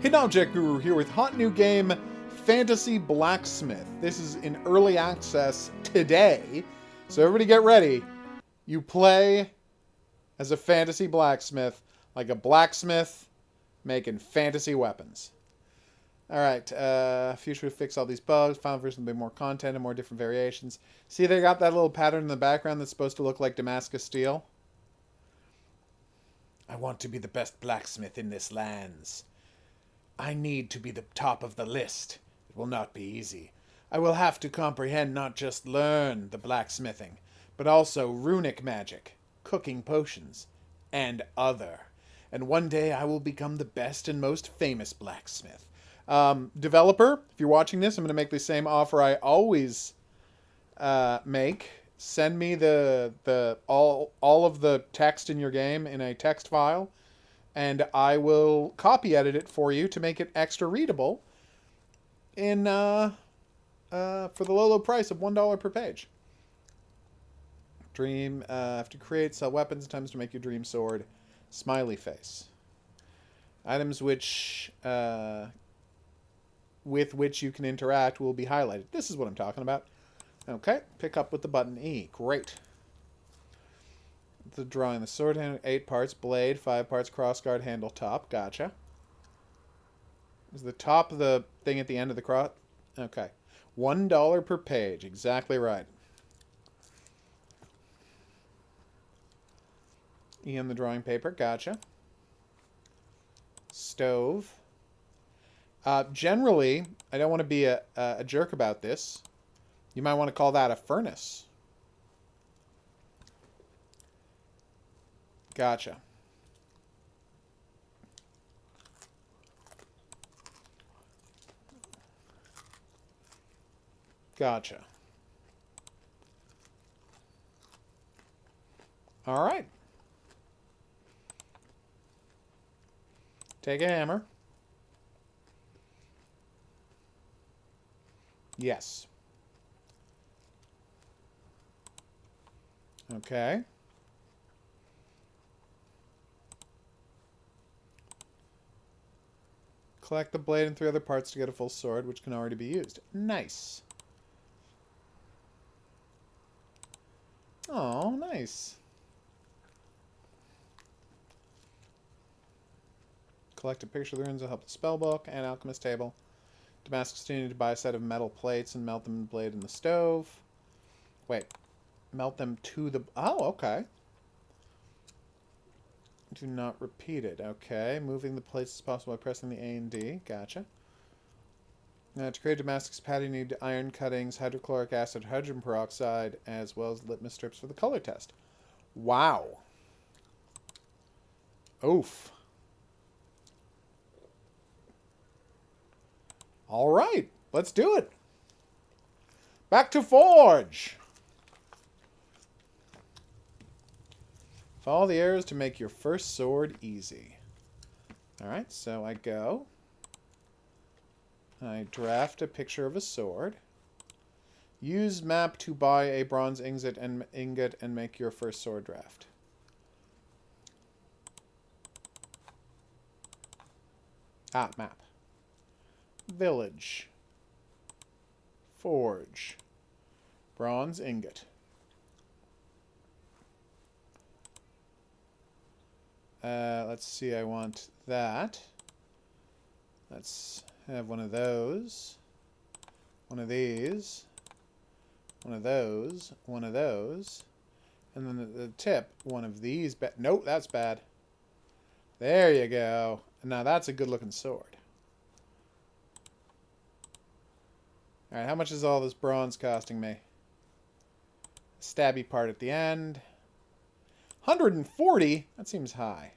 Hidden Object Guru here with hot new game Fantasy Blacksmith. This is in early access today, so everybody get ready. You play as a fantasy blacksmith, like a blacksmith making fantasy weapons. Alright, future will fix all these bugs. Final version will be more content and more different variations. See, they got that little pattern in the background that's supposed to look like Damascus steel? I want to be the best blacksmith in this lands. I need to be the top of the list. It will not be easy. I will have to comprehend, not just learn the blacksmithing, but also runic magic, cooking potions, and other. And one day I will become the best and most famous blacksmith. Developer, if you're watching this, I'm going to make the same offer I always make. Send me all of the text in your game in a text file, and I will copy edit it for you to make it extra readable in for the low price of $1 per page. Dream, have to create, sell weapons, times to make your dream sword. Smiley face. Items which with which you can interact will be highlighted. This is what I'm talking about. Okay, pick up with the button E. Great. The drawing, the sword handle, 8 parts, blade, 5 parts, crossguard, handle, top. Gotcha. Is the top the thing at the end of the cross? Okay. $1 per page. Exactly right. E on the drawing paper. Gotcha. Stove. Generally, I don't want to be a jerk about this. You might want to call that a furnace. Gotcha. Gotcha. All right. Take a hammer. Yes. Okay. Collect the blade and 3 other parts to get a full sword, which can already be used. Nice. Oh, nice. Collect a picture of the runes will help the spellbook and alchemist table. Damascus, you need to buy a set of metal plates and melt them in the blade in the stove. Wait. Melt them to the... Oh, okay. Do not repeat it. Okay. Moving the plates as possible by pressing the A and D. Gotcha. Now, to create Damascus patty, you need iron cuttings, hydrochloric acid, hydrogen peroxide, as well as litmus strips for the color test. Wow. Oof. All right. Let's do it. Back to Forge. Follow the arrows to make your first sword easy. Alright, so I go. I draft a picture of a sword. Use map to buy a bronze ingot and make your first sword draft. Ah, map. Village. Forge. Bronze ingot. Let's see, I want that. Let's have one of those. One of these. One of those. One of those. And then the tip, one of these. Nope, that's bad. There you go. Now that's a good looking sword. Alright, how much is all this bronze costing me? Stabby part at the end. 140? That seems high.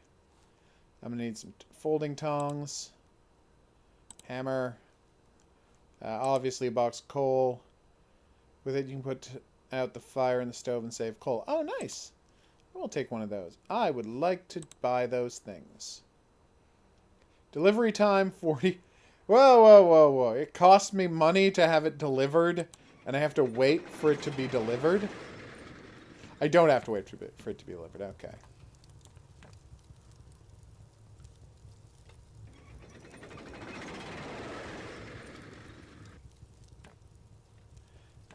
I'm going to need some folding tongs. Hammer. Obviously a box of coal. With it you can put out the fire in the stove and save coal. Oh, nice. We'll take one of those. I would like to buy those things. Delivery time 40. Whoa, whoa, whoa, whoa. It costs me money to have it delivered, and I have to wait for it to be delivered. I don't have to wait for it to be delivered. Okay.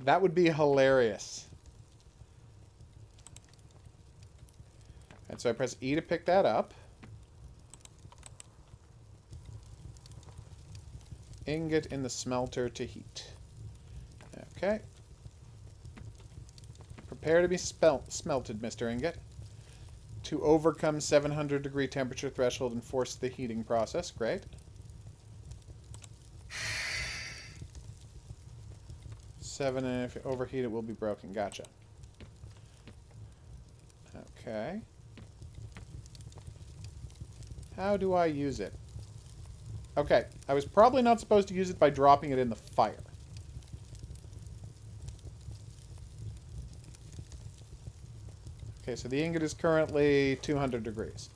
That would be hilarious. And so I press E to pick that up. Ingot in the smelter to heat. Okay. Prepare to be smelted, Mr. Ingot. To overcome 700 degree temperature threshold and force the heating process. Great. 7, and if you overheat it will be broken. Gotcha. Okay. How do I use it? Okay, I was probably not supposed to use it by dropping it in the fire. Okay, so the ingot is currently 200 degrees.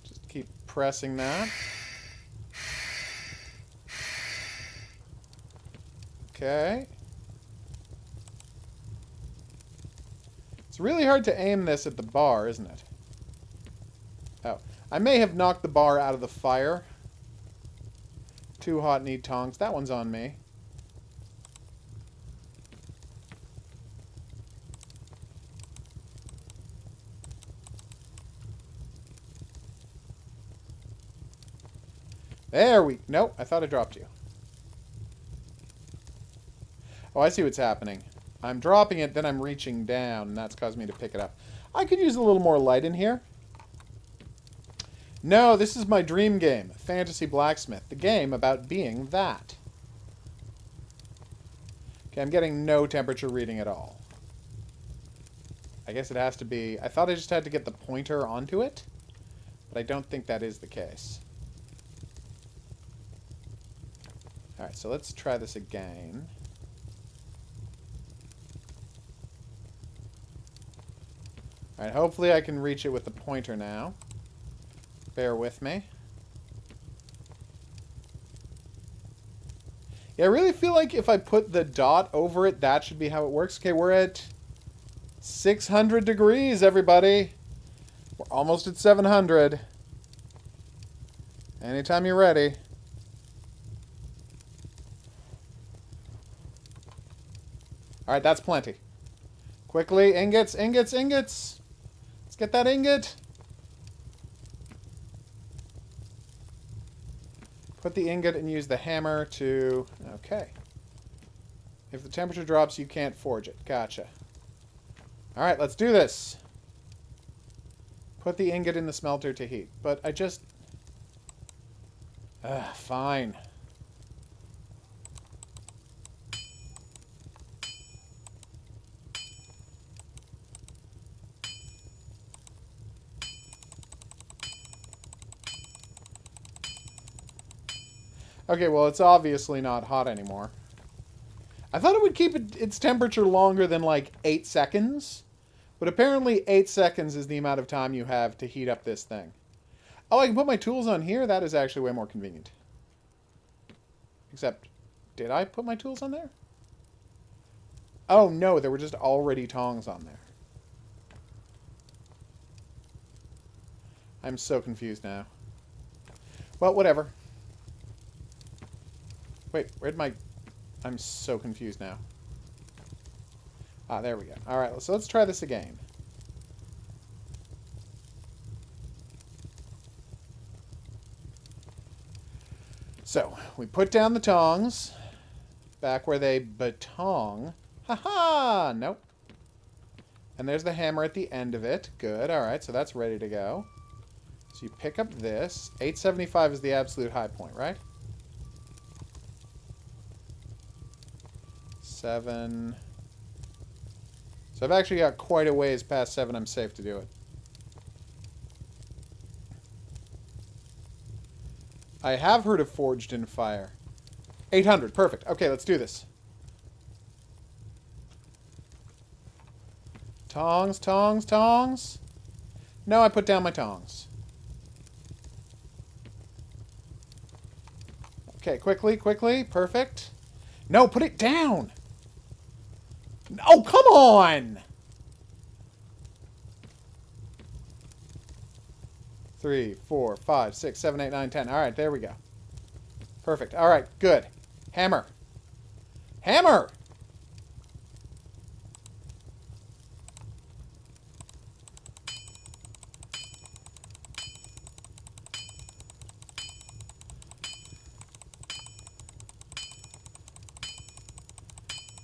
Just keep pressing that. Okay. It's really hard to aim this at the bar, isn't it? Oh, I may have knocked the bar out of the fire. Too hot, need tongs. That one's on me. There we... Nope, I thought I dropped you. Oh, I see what's happening. I'm dropping it, then I'm reaching down, and that's caused me to pick it up. I could use a little more light in here. No, this is my dream game, Fantasy Blacksmith. The game about being that. Okay, I'm getting no temperature reading at all. I guess it has to be... I thought I just had to get the pointer onto it, but I don't think that is the case. Alright, so let's try this again. Alright, hopefully I can reach it with the pointer now. Bear with me. Yeah, I really feel like if I put the dot over it, that should be how it works. Okay, we're at 600 degrees, everybody. We're almost at 700. Anytime you're ready. Alright, that's plenty. Quickly, ingots, ingots, ingots! Let's get that ingot! Put the ingot and use the hammer to... Okay. If the temperature drops, you can't forge it. Gotcha. Alright, let's do this! Put the ingot in the smelter to heat. But I just... fine. Okay, well, it's obviously not hot anymore. I thought it would keep its temperature longer than, like, 8 seconds. But apparently 8 seconds is the amount of time you have to heat up this thing. Oh, I can put my tools on here? That is actually way more convenient. Except, did I put my tools on there? Oh, no, there were just already tongs on there. I'm so confused now. Well, whatever. Wait, where'd my... I'm so confused now. Ah, there we go. Alright, so let's try this again. So, we put down the tongs. Back where they batong. Ha-ha! Nope. And there's the hammer at the end of it. Good, alright, so that's ready to go. So you pick up this. 875 is the absolute high point, right? 7. So I've actually got quite a ways past 7. I'm safe to do it. I have heard of forged in fire. 800. Perfect. Okay, let's do this. Tongs, tongs, tongs. No, I put down my tongs. Okay, quickly, quickly. Perfect. No, put it down. Oh, come on! 3, 4, 5, 6, 7, 8, 9, 10. Alright, there we go. Perfect. All right, good. Hammer. Hammer!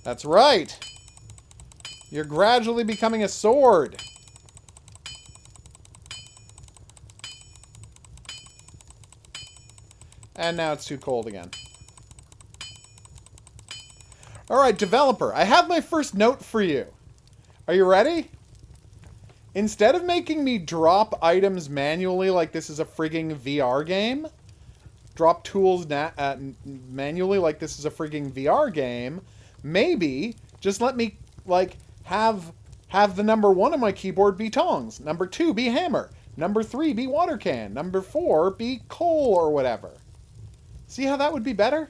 That's right. You're gradually becoming a sword. And now it's too cold again. Alright, developer, I have my first note for you. Are you ready? Instead of making me drop items manually like this is a frigging VR game, drop tools manually like this is a frigging VR game, maybe just let me, like, have the number 1 on my keyboard be tongs, number 2 be hammer, number 3 be water can, number 4 be coal or whatever. See how that would be better?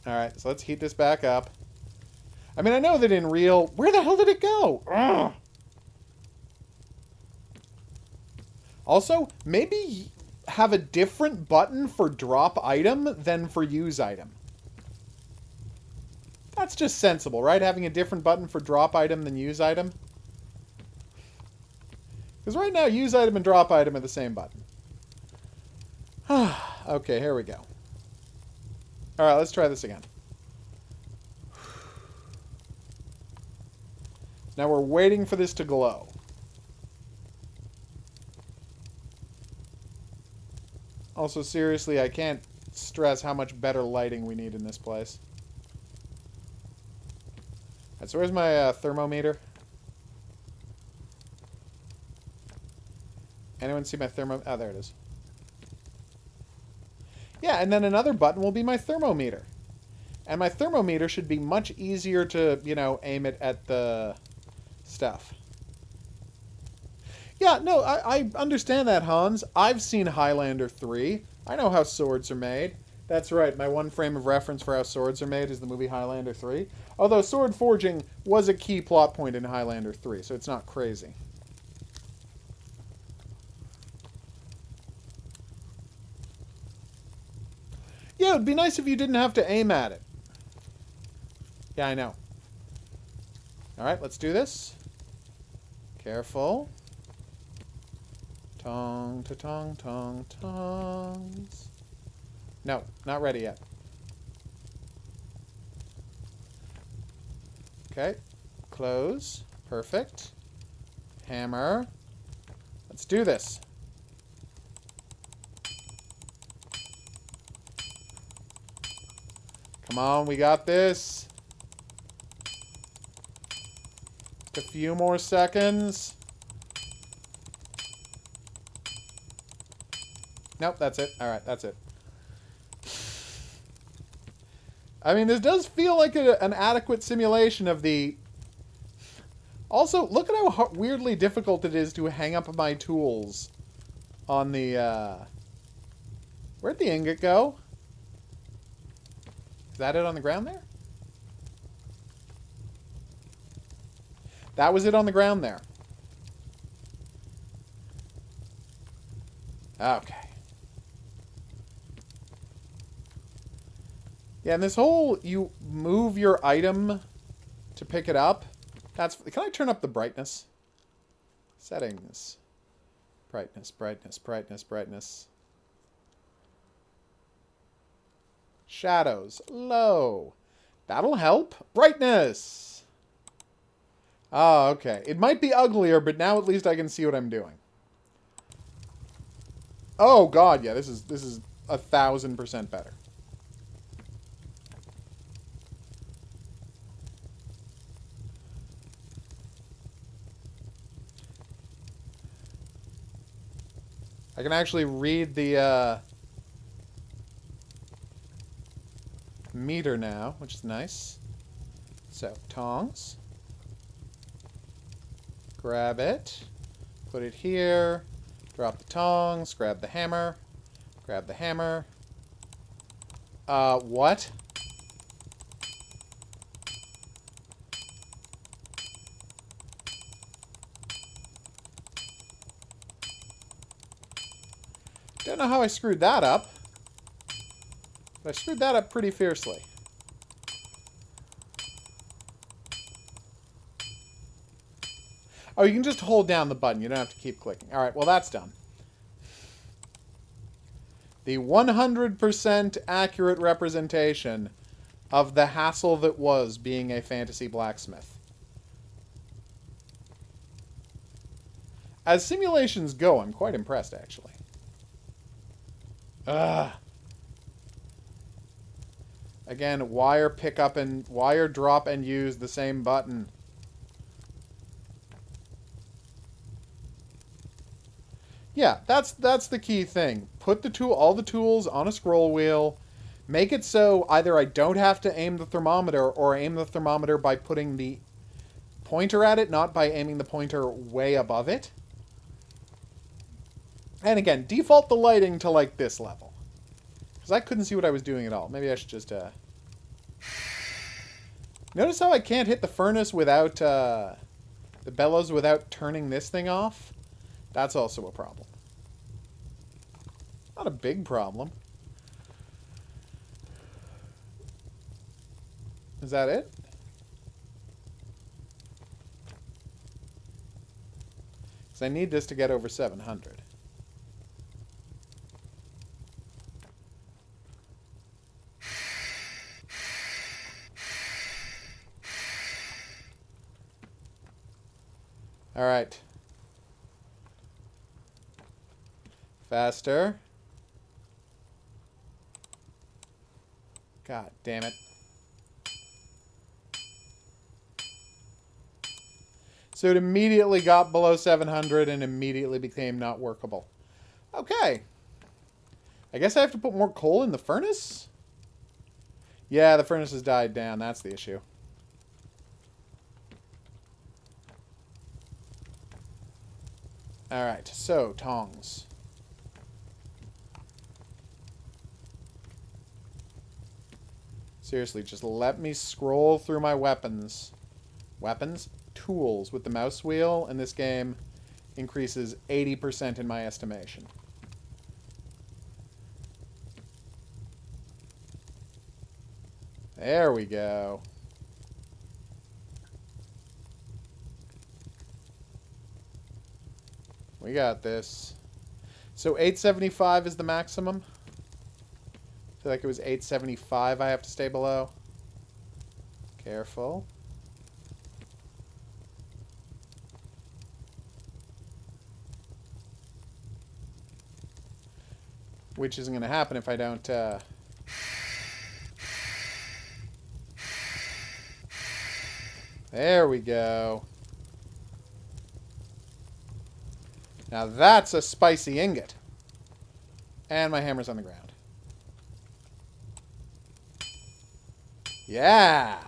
Alright, so let's heat this back up. I mean, I know that in real... Where the hell did it go? Ugh. Also, maybe have a different button for drop item than for use item. That's just sensible, right? Having a different button for drop item than use item. Because right now, use item and drop item are the same button. Okay, here we go. Alright, let's try this again. Now we're waiting for this to glow. Also, seriously, I can't stress how much better lighting we need in this place. Alright, so where's my thermometer? Anyone see my thermo... Oh, there it is. Yeah, and then another button will be my thermometer. And my thermometer should be much easier to, you know, aim it at the stuff. Yeah, no, I understand that, Hans. I've seen Highlander 3. I know how swords are made. That's right, my one frame of reference for how swords are made is the movie Highlander 3. Although sword forging was a key plot point in Highlander 3, so it's not crazy. Yeah, it'd be nice if you didn't have to aim at it. Yeah, I know. Alright, let's do this. Careful. Tong, to tong, tong, tongs. No, not ready yet. Okay. Close. Perfect. Hammer. Let's do this. Come on, we got this. Just a few more seconds. Nope, that's it. Alright, that's it. I mean, this does feel like an adequate simulation of the... Also, look at how weirdly difficult it is to hang up my tools on the, Where'd the ingot go? Is that it on the ground there? That was it on the ground there. Okay. Yeah, and this whole, you move your item to pick it up. That's, can I turn up the brightness? Settings. Brightness, brightness, brightness, brightness. Shadows, low. That'll help. Brightness. Oh, okay. It might be uglier, but now at least I can see what I'm doing. Oh god, yeah, this is 1000% better. I can actually read the meter now, which is nice. So, tongs. Grab it. Put it here. Drop the tongs. Grab the hammer. Grab the hammer. What? Don't know how I screwed that up. But I screwed that up pretty fiercely. Oh, you can just hold down the button. You don't have to keep clicking. Alright, well that's done. The 100% accurate representation of the hassle that was being a fantasy blacksmith. As simulations go, I'm quite impressed, actually. Ugh. Again, wire pickup and wire drop and use the same button. Yeah, that's the key thing. Put all the tools on a scroll wheel. Make it so either I don't have to aim the thermometer, or aim the thermometer by putting the pointer at it, not by aiming the pointer way above it. And again, default the lighting to like this level. Because I couldn't see what I was doing at all. Maybe I should just Notice how I can't hit the furnace without the bellows without turning this thing off? That's also a problem. Not a big problem. Is that it? Because I need this to get over 700. All right. Faster. God damn it. So it immediately got below 700 and immediately became not workable. Okay. I guess I have to put more coal in the furnace? Yeah, the furnace has died down. That's the issue. Alright, so, tongs. Seriously, just let me scroll through my weapons. Weapons? Tools with the mouse wheel, and this game increases 80% in my estimation. There we go. We got this. So 875 is the maximum? I feel like it was 875 I have to stay below. Careful. Which isn't going to happen if I don't... There we go. Now that's a spicy ingot. And my hammer's on the ground. Yeah!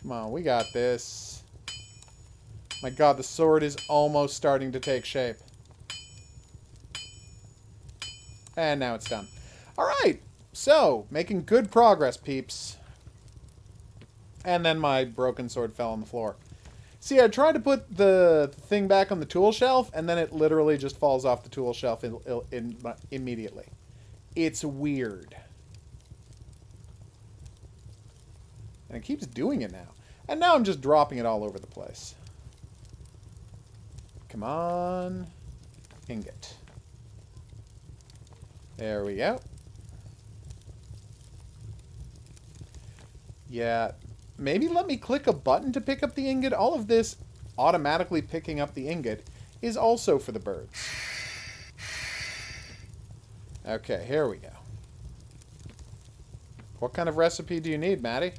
Come on, we got this. My god, the sword is almost starting to take shape. And now it's done. Alright, so, making good progress, peeps. And then my broken sword fell on the floor. See, I tried to put the thing back on the tool shelf, and then it literally just falls off the tool shelf immediately. It's weird. And it keeps doing it now. And now I'm just dropping it all over the place. Come on. Ingot. There we go. Yeah. Maybe let me click a button to pick up the ingot. All of this automatically picking up the ingot is also for the birds. Okay, here we go. What kind of recipe do you need, Maddie?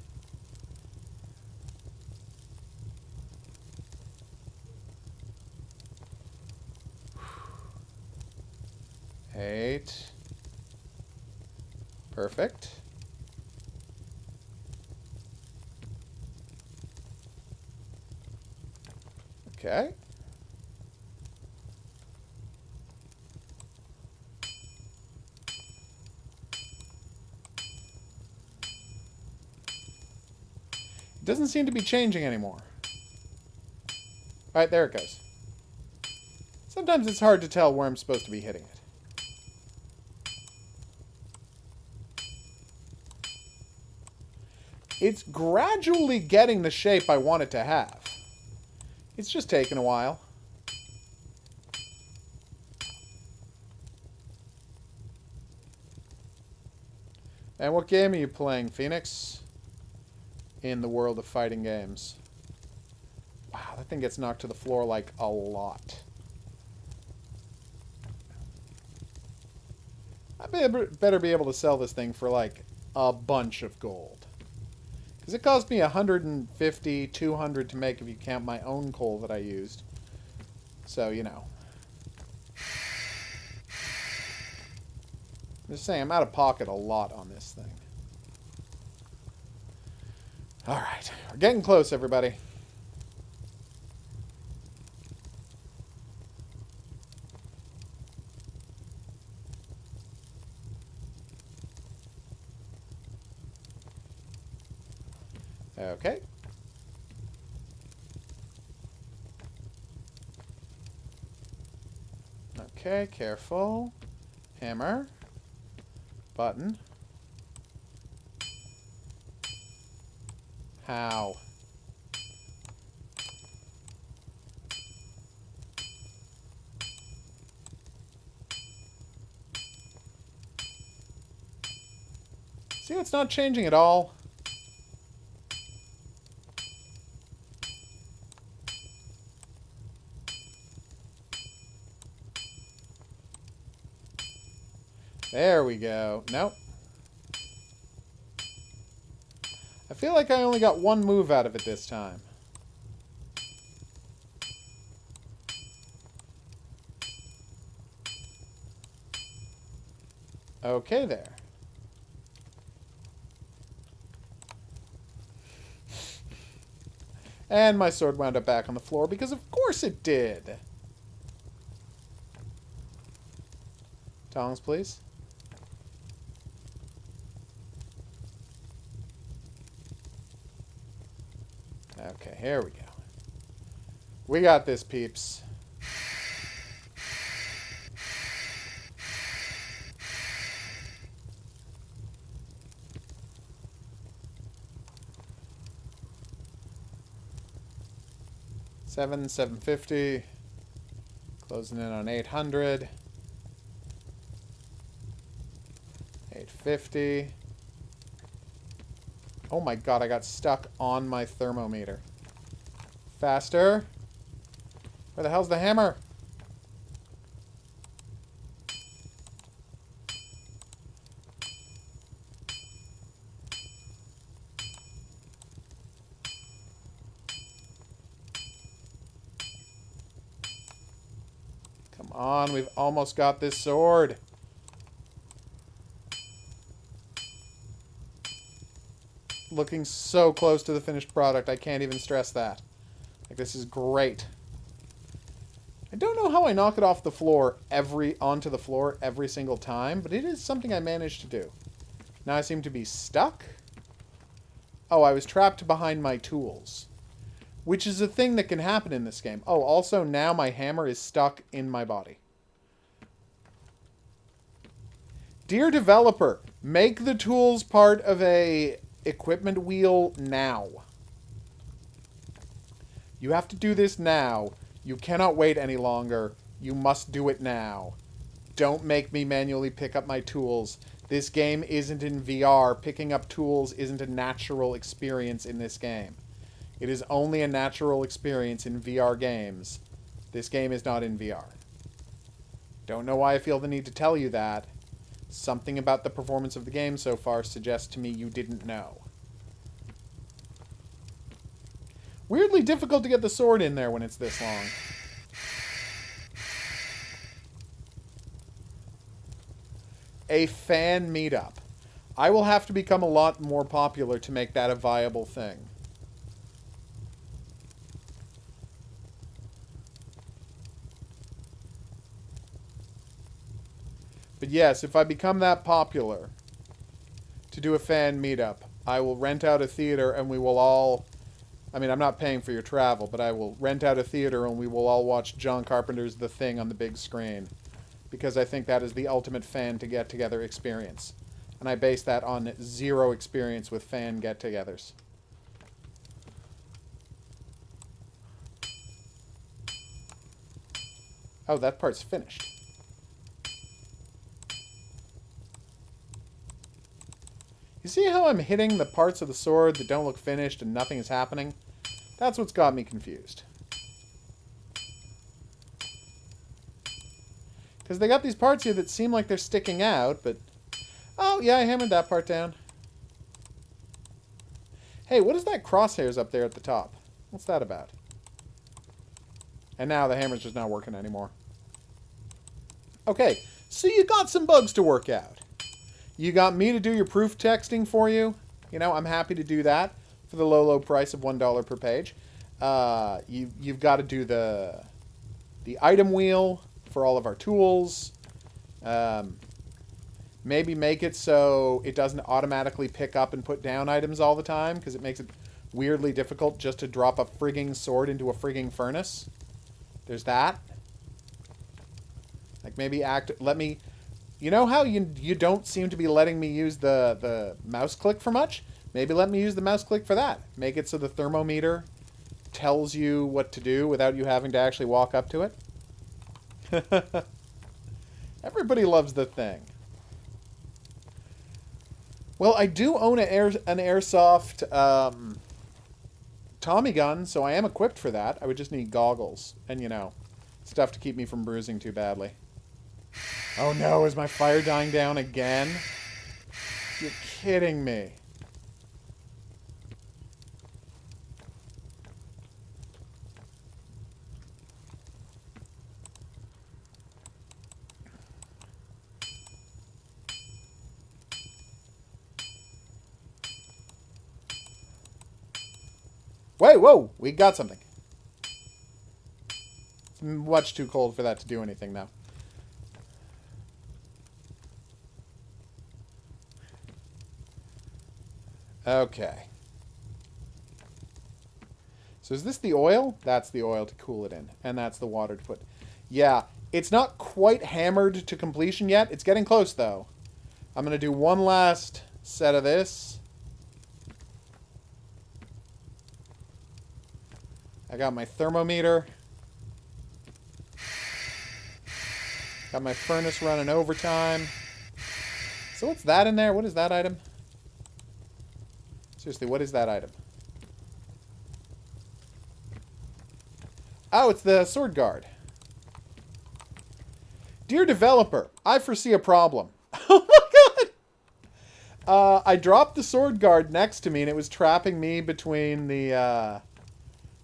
Eight. Perfect. Okay. It doesn't seem to be changing anymore. Alright, there it goes. Sometimes it's hard to tell where I'm supposed to be hitting it. It's gradually getting the shape I want it to have. It's just taking a while. And what game are you playing, Phoenix? In the world of fighting games. Wow, that thing gets knocked to the floor like a lot. I better be able to sell this thing for like a bunch of gold. Because it cost me 150, 200 to make if you count my own coal that I used. So, you know. I'm just saying, I'm out of pocket a lot on this thing. Alright, we're getting close, everybody. Okay. Okay, careful. Hammer. Button. How? See, it's not changing at all. There we go. Nope. I feel like I only got one move out of it this time. Okay there. And my sword wound up back on the floor because of course it did. Tongs, please. Okay, here we go. We got this, peeps. $750. Closing in on 800. 850. Oh my god, I got stuck on my thermometer. Faster. Where the hell's the hammer? Come on, we've almost got this sword. Looking so close to the finished product, I can't even stress that. Like, this is great. I don't know how I knock it off the floor onto the floor every single time, but it is something I managed to do. Now I seem to be stuck. Oh, I was trapped behind my tools. Which is a thing that can happen in this game. Oh, also now my hammer is stuck in my body. Dear developer, make the tools part of a equipment wheel now. You have to do this now. You cannot wait any longer. You must do it now. Don't make me manually pick up my tools. This game isn't in VR. Picking up tools isn't a natural experience in this game. It is only a natural experience in VR games. This game is not in VR. Don't know why I feel the need to tell you that. Something about the performance of the game so far suggests to me you didn't know. Weirdly difficult to get the sword in there when it's this long. A fan meetup. I will have to become a lot more popular to make that a viable thing. But yes, if I become that popular to do a fan meetup, I will rent out a theater and we will all I mean, I'm not paying for your travel, but I will rent out a theater and we will all watch John Carpenter's The Thing on the big screen. Because I think that is the ultimate fan to get together experience. And I base that on zero experience with fan get togethers. Oh, that part's finished. You see how I'm hitting the parts of the sword that don't look finished and nothing is happening? That's what's got me confused. Because they got these parts here that seem like they're sticking out, but... Oh, yeah, I hammered that part down. Hey, what is that crosshairs up there at the top? What's that about? And now the hammer's just not working anymore. Okay, so you got some bugs to work out. You got me to do your proof texting for you. You know, I'm happy to do that for the low, low price of $1 per page. You've got to do the item wheel for all of our tools. Maybe make it so it doesn't automatically pick up and put down items all the time, because it makes it weirdly difficult just to drop a frigging sword into a frigging furnace. There's that. Like, maybe let me... You know how you don't seem to be letting me use the mouse click for much? Maybe let me use the mouse click for that. Make it so the thermometer tells you what to do without you having to actually walk up to it. Everybody loves The Thing. Well, I do own an airsoft Tommy gun, so I am equipped for that. I would just need goggles and, you know, stuff to keep me from bruising too badly. Oh no, is my fire dying down again? You're kidding me. Wait, whoa! We got something. It's much too cold for that to do anything now. Okay. So is this the oil? That's the oil to cool it in. And that's the water to put... Yeah, it's not quite hammered to completion yet. It's getting close, though. I'm going to do one last set of this. I got my thermometer. Got my furnace running overtime. So what's that in there? What is that item? Seriously, what is that item? Oh, it's the sword guard. Dear developer, I foresee a problem. Oh my god! I dropped the sword guard next to me and it was trapping me between the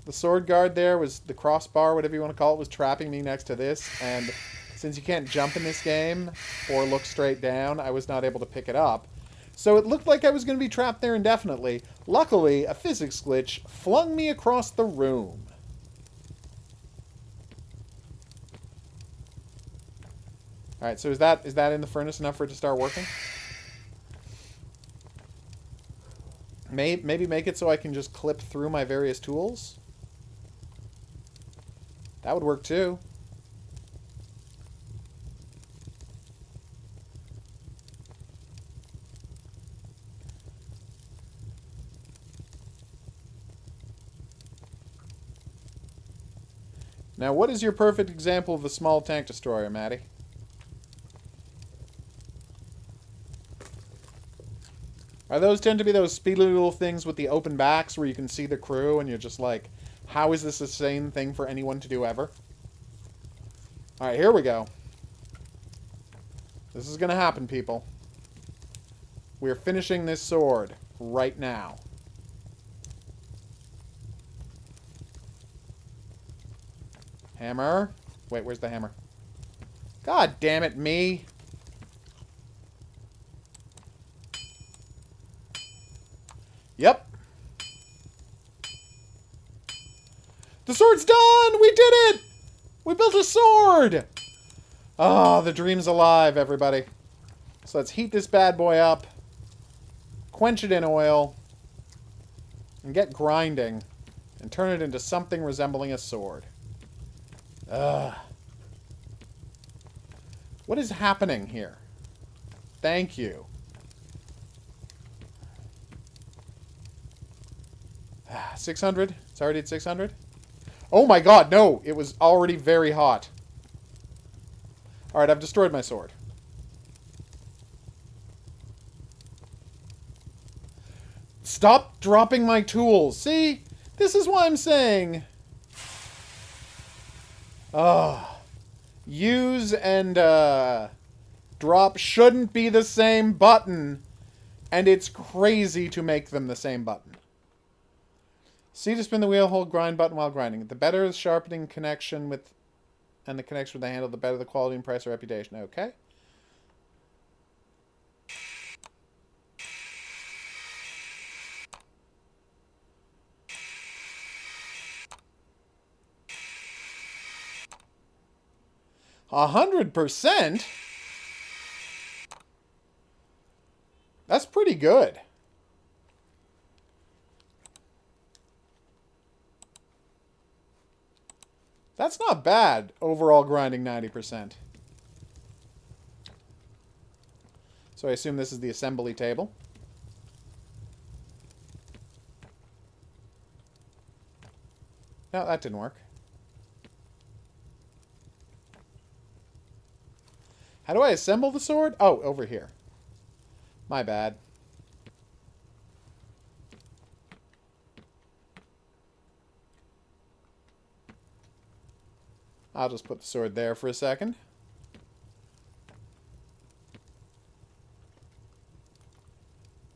sword guard there was the crossbar, whatever you want to call it, was trapping me next to this, and since you can't jump in this game or look straight down, I was not able to pick it up. So it looked like I was going to be trapped there indefinitely. Luckily, a physics glitch flung me across the room. Alright, so is that in the furnace enough for it to start working? Maybe make it so I can just clip through my various tools? That would work too. Now, what is your perfect example of a small tank destroyer, Maddie? Are those tend to be those speedy little things with the open backs where you can see the crew and you're just like, how is this the same thing for anyone to do ever? Alright, here we go. This is going to happen, people. We're finishing this sword right now. Hammer. Wait, where's the hammer? God damn it, me. Yep. The sword's done! We did it! We built a sword! Oh, the dream's alive, everybody. So let's heat this bad boy up. Quench it in oil. And get grinding. and turn it into something resembling a sword. Ugh. What is happening here? Thank you. 600? It's already at 600? Oh my god, no! It was already very hot. Alright, I've destroyed my sword. Stop dropping my tools. See? This is what I'm saying. Use and drop shouldn't be the same button. And it's crazy to make them the same button. C to spin the wheel, hold grind button while grinding. The better the sharpening connection with and the connection with the handle, the better the quality and price or reputation. Okay. $100%? That's pretty good. That's not bad, overall grinding 90%. So I assume this is the assembly table. No, that didn't work. How do I assemble the sword? Oh, over here. My bad. I'll just put the sword there for a second.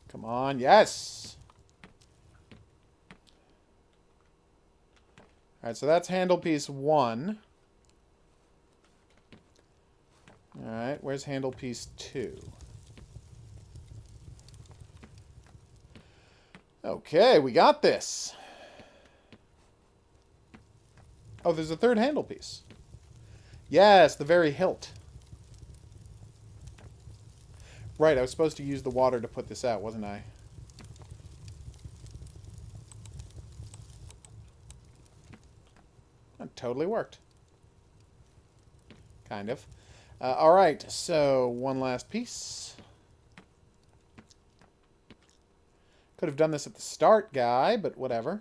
Come on, yes! Alright, so that's handle piece 1. Alright, where's handle piece 2? Okay, we got this. Oh, there's a third handle piece. Yes, the very hilt. Right, I was supposed to use the water to put this out, wasn't I? That totally worked. Kind of. Alright, so one last piece. Could have done this at the start, guy, but whatever.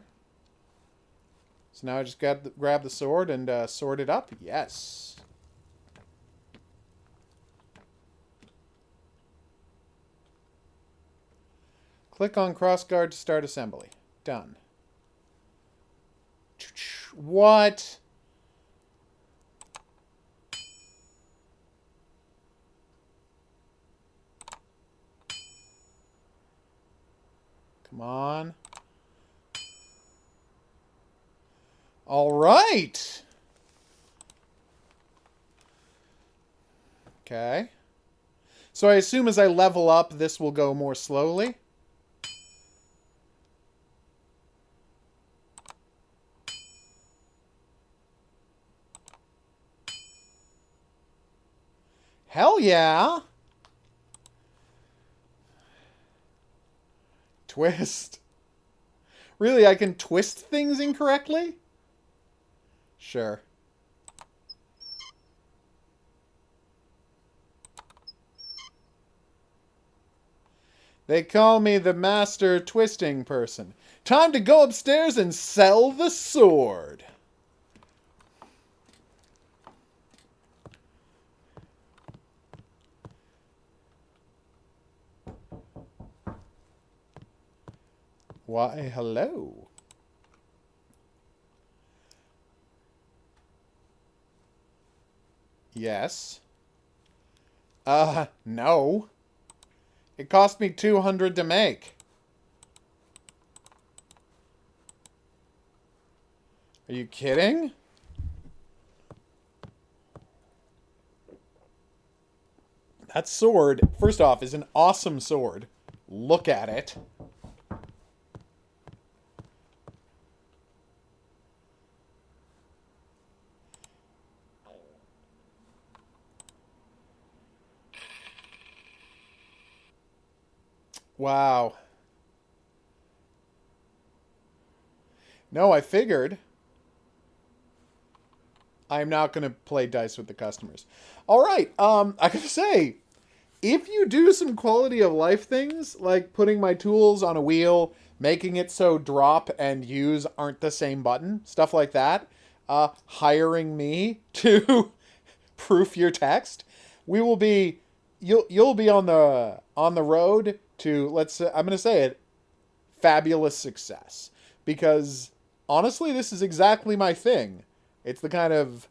So now I just grab the sword and sword it up. Yes. Click on crossguard to start assembly. Done. What? Come on. All right. Okay. So I assume as I level up, this will go more slowly. Hell yeah! Twist. Really, I can twist things incorrectly? Sure. They call me the master twisting person. Time to go upstairs and sell the sword. Why, hello. Yes. No. It cost me 200 to make. Are you kidding? That sword, first off, is an awesome sword. Look at it. Wow. No, I figured. I'm not going to play dice with the customers. All right. I gotta say, if you do some quality of life things, like putting my tools on a wheel, making it so drop and use aren't the same button, stuff like that, hiring me to proof your text, we will be you'll be on the road to, let's say, I'm going to say it, fabulous success, because honestly this is exactly my thing. It's the kind of,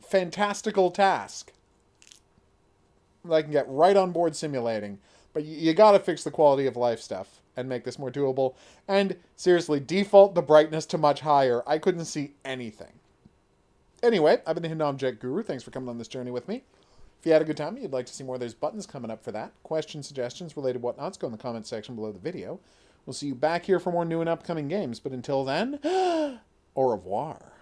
fantastical task that I can get right on board simulating. But you got to fix the quality of life stuff and make this more doable. And seriously, default the brightness to much higher. I couldn't see anything. Anyway, I've been the Hidden Object Guru. Thanks for coming on this journey with me. If you had a good time and you'd like to see more, there's buttons coming up for that. Questions, suggestions, related whatnots, go in the comments section below the video. We'll see you back here for more new and upcoming games. But until then, au revoir.